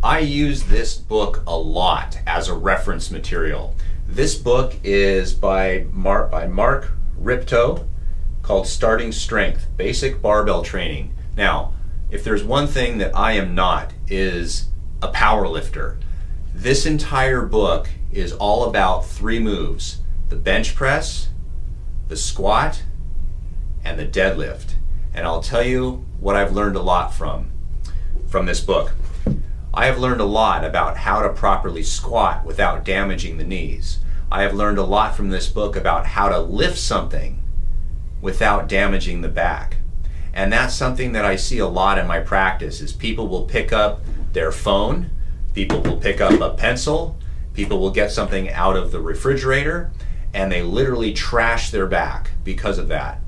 I use this book a lot as a reference material. This book is by Mark Rippetoe, called Starting Strength, Basic Barbell Training. Now, if there's one thing that I am not, is a power lifter. This entire book is all about 3 moves: the bench press, the squat, and the deadlift. And I'll tell you what I've learned a lot from this book. I have learned a lot about how to properly squat without damaging the knees. I have learned a lot from this book about how to lift something without damaging the back. And that's something that I see a lot in my practice, is people will pick up their phone, people will pick up a pencil, people will get something out of the refrigerator, and they literally trash their back because of that.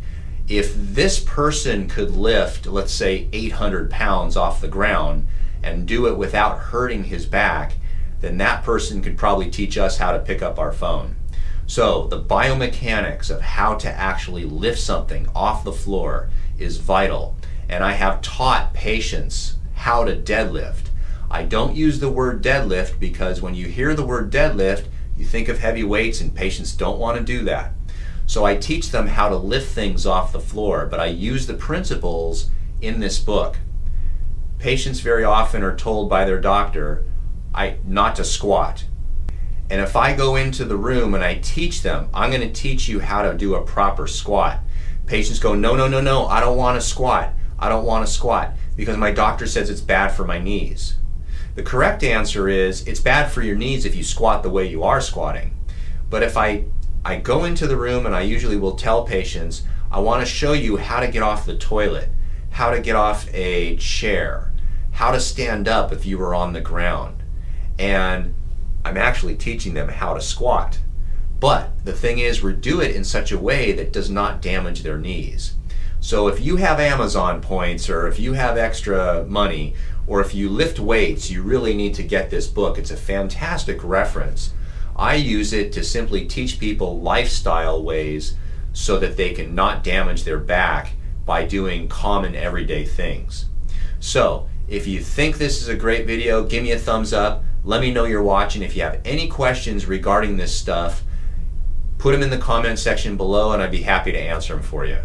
If this person could lift, let's say 800 pounds off the ground and do it without hurting his back, then that person could probably teach us how to pick up our phone. So the biomechanics of how to actually lift something off the floor is vital. And I have taught patients how to deadlift. I don't use the word deadlift because when you hear the word deadlift, you think of heavy weights, and patients don't want to do that. So I teach them how to lift things off the floor, but I use the principles in this book. Patients very often are told by their doctor not to squat. And if I go into the room and I teach them, I'm going to teach you how to do a proper squat. Patients go, no, no, no, no, I don't want to squat. I don't want to squat because my doctor says it's bad for my knees. The correct answer is it's bad for your knees if you squat the way you are squatting. But if I go into the room, and I usually will tell patients, I want to show you how to get off the toilet, how to get off a chair, how to stand up if you were on the ground. And I'm actually teaching them how to squat. But the thing is, we do it in such a way that does not damage their knees. So if you have Amazon points, or if you have extra money, or if you lift weights, you really need to get this book. It's a fantastic reference. I use it to simply teach people lifestyle ways so that they can not damage their back by doing common everyday things. So if you think this is a great video, give me a thumbs up. Let me know you're watching. If you have any questions regarding this stuff, put them in the comment section below and I'd be happy to answer them for you.